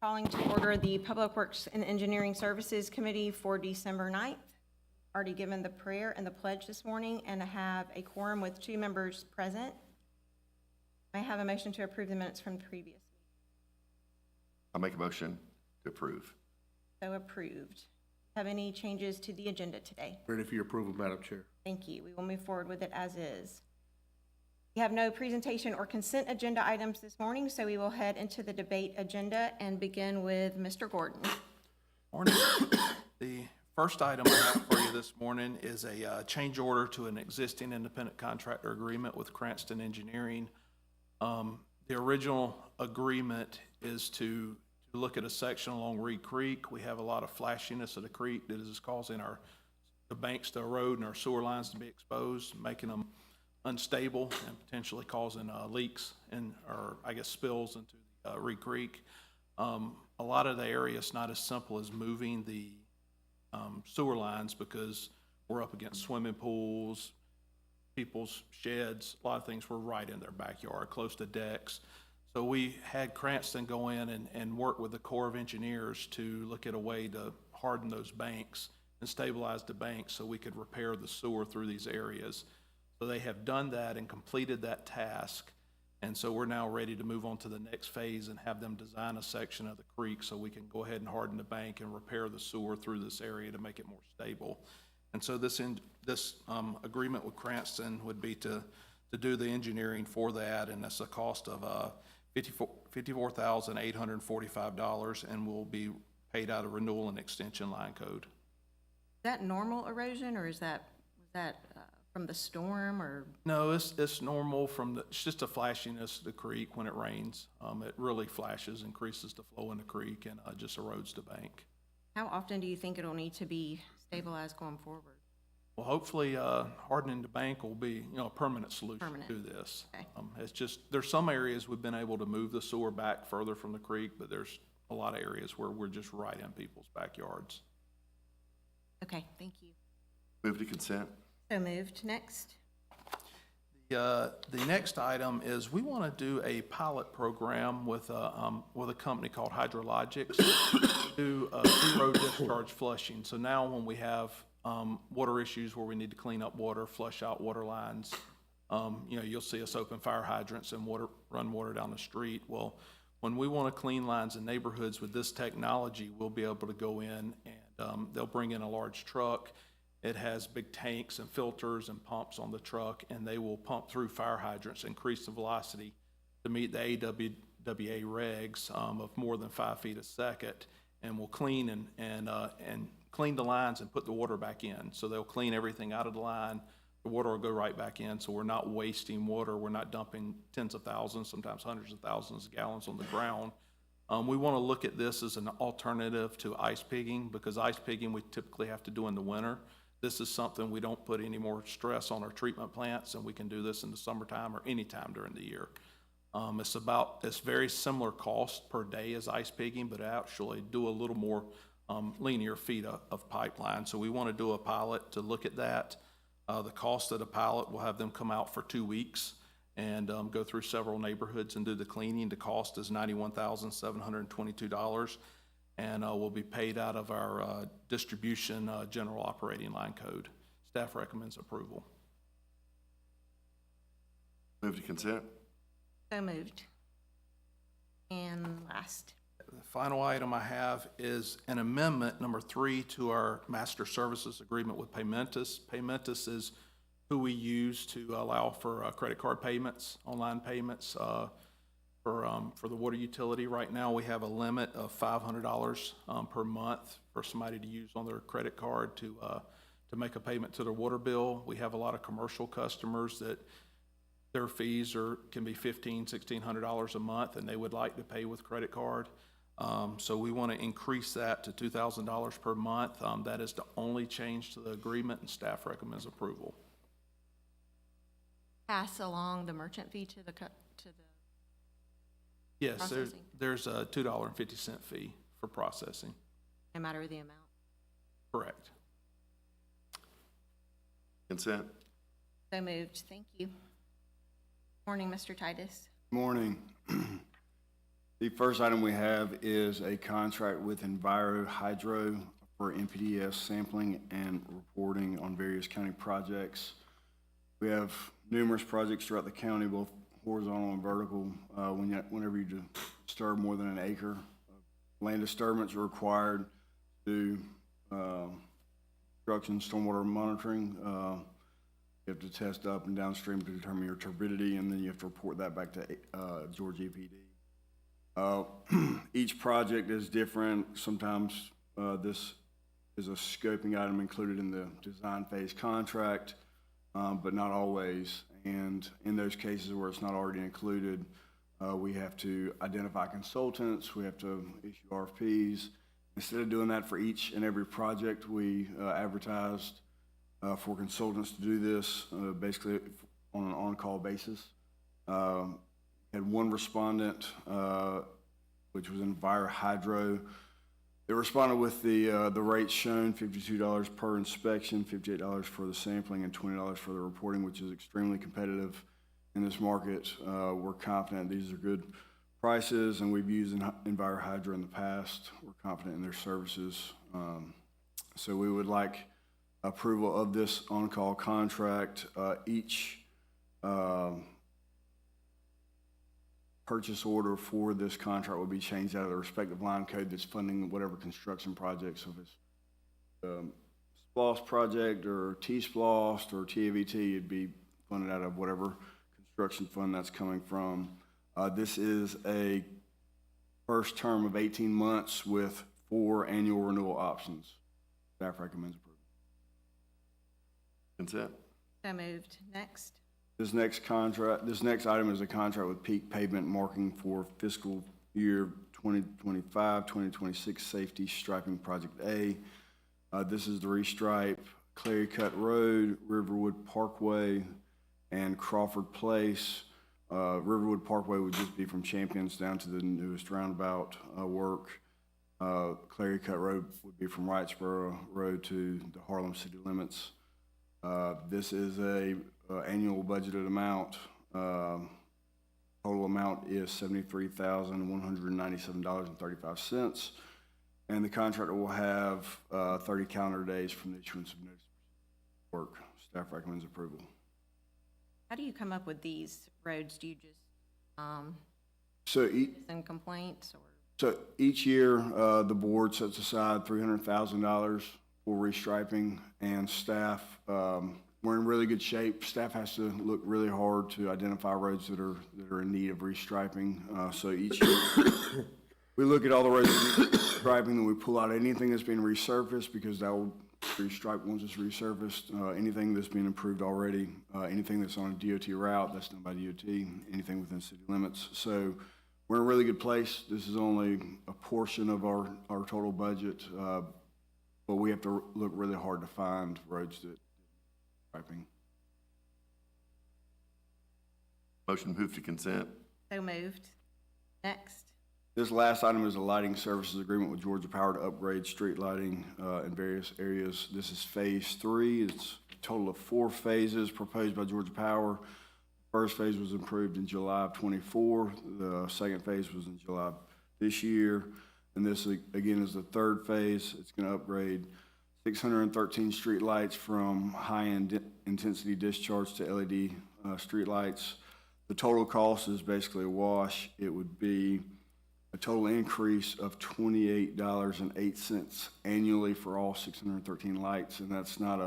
Calling to order the Public Works and Engineering Services Committee for December 9th. Already given the prayer and the pledge this morning, and I have a quorum with 2 members present. I have a motion to approve the minutes from the previous meeting. I'll make a motion to approve. So approved. Have any changes to the agenda today? Ready for your approval, Madam Chair. Thank you. We will move forward with it as is. We have no presentation or consent agenda items this morning, so we will head into the debate agenda and begin with Mr. Gordon. Morning. The first item I have for you this morning is a change order to an existing independent contractor agreement with Cranston Engineering. The original agreement is to look at a section along Reed Creek. We have a lot of flashiness of the creek that is causing the banks to erode and our sewer lines to be exposed, making them unstable and potentially causing leaks or spills into Reed Creek. A lot of the area is not as simple as moving the sewer lines because we're up against swimming pools, people's sheds, a lot of things were right in their backyard, close to decks. So we had Cranston go in and work with the Corps of Engineers to look at a way to harden those banks and stabilize the banks so we could repair the sewer through these areas. So they have done that and completed that task. And so we're now ready to move on to the next phase and have them design a section of the creek so we can go ahead and harden the bank and repair the sewer through this area to make it more stable. And so this agreement with Cranston would be to do the engineering for that, and that's a cost of $54,845 and will be paid out of renewal and extension line code. Is that normal erosion, or was that from the storm, or? No, it's normal it's just a flashiness of the creek when it rains. It really flashes, increases the flow in the creek, and just erodes the bank. How often do you think it'll need to be stabilized going forward? Well, hopefully, hardening the bank will be, a permanent solution to this. Okay. It's just, there's some areas we've been able to move the sewer back further from the creek, but there's a lot of areas where we're just right in people's backyards. Okay, thank you. Move to consent. So moved. Next. The next item is we want to do a pilot program with a company called Hydrologics to do zero discharge flushing. So now when we have water issues where we need to clean up water, flush out water lines, you'll see us open fire hydrants and run water down the street. Well, when we want to clean lines in neighborhoods with this technology, we'll be able to go in and they'll bring in a large truck. It has big tanks and filters and pumps on the truck, and they will pump through fire hydrants, increase the velocity to meet the AWWA regs of more than 5 feet a second, and will clean and clean the lines and put the water back in. So they'll clean everything out of the line. The water will go right back in, so we're not wasting water. We're not dumping tens of thousands, sometimes hundreds of thousands of gallons on the ground. We want to look at this as an alternative to ice pigging, because ice pigging we typically have to do in the winter. This is something we don't put any more stress on our treatment plants, and we can do this in the summertime or any time during the year. It's very similar cost per day as ice pigging, but actually do a little more linear feet of pipeline. So we want to do a pilot to look at that. The cost of the pilot, we'll have them come out for 2 weeks and go through several neighborhoods and do the cleaning. The cost is $91,722. And will be paid out of our distribution general operating line code. Staff recommends approval. Move to consent. So moved. And last. The final item I have is an amendment, number 3, to our master services agreement with Paymentus. Paymentus is who we use to allow for credit card payments, online payments, for the water utility. Right now, we have a limit of $500 per month for somebody to use on their credit card to make a payment to their water bill. We have a lot of commercial customers that their fees can be $1,500, $1,600 a month, and they would like to pay with credit card. So we want to increase that to $2,000 per month. That is the only change to the agreement, and staff recommends approval. Pass along the merchant fee to the Yes, processing? there's a $2.50 fee for processing. No matter the amount. Correct. Consent. So moved. Thank you. Morning, Mr. Titus. Morning. The first item we have is a contract with EnviroHydro for NPDES sampling and reporting on various county projects. We have numerous projects throughout the county, both horizontal and vertical. Whenever you disturb more than an acre, land disturbance are required to construction, stormwater monitoring. You have to test up and downstream to determine your turbidity, and then you have to report that back to Georgia EPD. Each project is different. Sometimes this is a scoping item included in the design phase contract, but not always. And in those cases where it's not already included, we have to identify consultants, we have to issue RFPs. Instead of doing that for each and every project, we advertised for consultants to do this basically on an on-call basis. Had one respondent, which was EnviroHydro. They responded with the rates shown: $52 per inspection, $58 for the sampling, and $20 for the reporting, which is extremely competitive in this market. We're confident these are good prices, and we've used EnviroHydro in the past. We're confident in their services. So we would like approval of this on-call contract. Each purchase order for this contract will be changed out of the respective line code that's funding whatever construction project. So if it's SPLOST project or T-SPLOST or TAVT, it'd be funded out of whatever construction fund that's coming from. This is a first term of 18 months with 4 annual renewal options. Staff recommends approval. Consent. So moved. Next. This next item is a contract with Peak Pavement Marking for fiscal year 2025-2026 Safety Striping Project A. This is the restripe Clary Cut Road, Riverwood Parkway, and Crawford Place. Riverwood Parkway would just be from Champions down to the newest roundabout work. Clary Cut Road would be from Wrightsboro Road to the Harlem city limits. This is a annual budgeted amount. Total amount is $73,197.35. And the contractor will have 30 calendar days from the issuance of notice of work. Staff recommends approval. How do you come up with these roads? Do you just, send complaints or? So each year, the board sets aside $300,000 for restriping, and staff, we're in really good shape. Staff has to look really hard to identify roads that are in need of restriping. So each year, we look at all the roads that need restriping, and we pull out anything that's been resurfaced, because that will restripe once it's resurfaced. Anything that's been improved already, anything that's on a DOT route, that's done by DOT, anything within city limits. So we're in a really good place. This is only a portion of our total budget, but we have to look really hard to find roads that striping. Motion to move to consent. So moved. Next. This last item is a lighting services agreement with Georgia Power to upgrade street lighting in various areas. This is phase 3. It's a total of 4 phases proposed by Georgia Power. First phase was approved in July of '24. The second phase was in July of this year. And this, again, is the third phase. It's going to upgrade 613 street lights from high-end intensity discharge to LED street lights. The total cost is basically a wash. It would be a total increase of $28.08 annually for all 613 lights. And that's not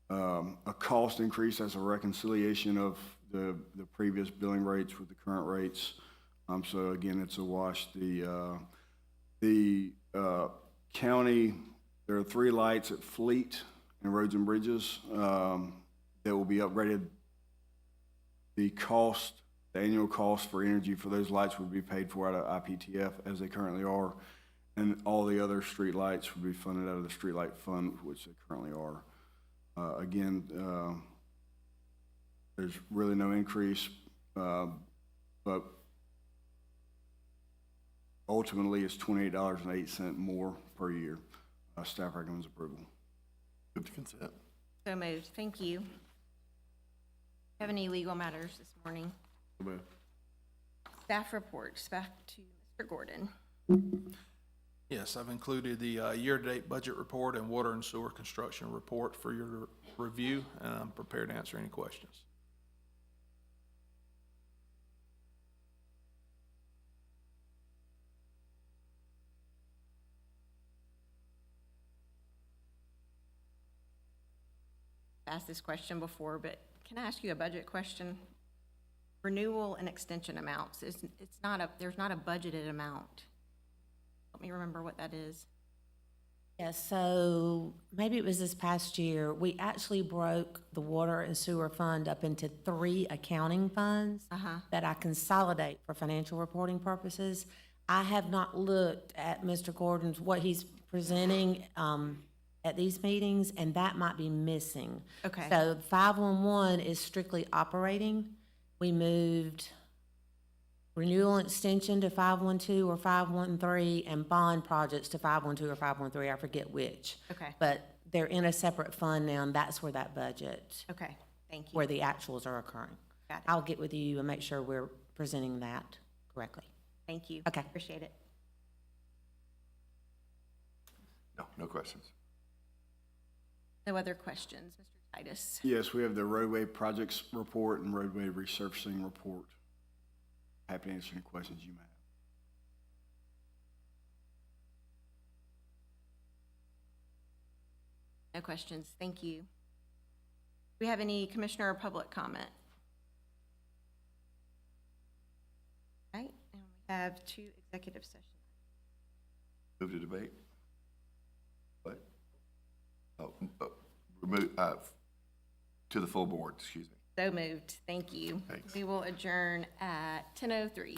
a cost increase. That's a reconciliation of the previous billing rates with the current rates. So again, it's a wash. The county, there are 3 lights at Fleet and Roads and Bridges that will be upgraded. The annual cost for energy for those lights would be paid for out of IPTF as they currently are, and all the other street lights would be funded out of the street light fund, which they currently are. Again, there's really no increase, but ultimately it's $28.08 more per year. Staff recommends approval. Move to consent. So moved. Thank you. Have any legal matters this morning? Staff reports, back to Mr. Gordon. Yes, I've included the year-to-date budget report and water and sewer construction report for your review, and I'm prepared to answer any questions. Asked this question before, but can I ask you a budget question? Renewal and extension amounts, it's not there's not a budgeted amount. Let me remember what that is. Yeah, so maybe it was this past year, we actually broke the water and sewer fund up into 3 accounting funds that I consolidate for financial reporting purposes. I have not looked at Mr. Gordon's, what he's presenting at these meetings, and that might be missing. Okay. So 511 is strictly operating. We moved renewal and extension to 512 or 513, and bond projects to 512 or 513, I forget which. Okay. But they're in a separate fund now, and that's where that budget, Okay, thank you. where the actuals are occurring. Got it. I'll get with you and make sure we're presenting that correctly. Thank you. Okay. Appreciate it. No, no questions. No other questions, Mr. Titus? Yes, we have the roadway projects report and roadway resurfacing report. Happy to answer any questions you may have. No questions, thank you. Do we have any commissioner or public comment? All right, and we have 2 executive sessions. Move to debate? What? Remove, to the full board, excuse me. So moved, thank you. Thanks. We will adjourn at 10:03.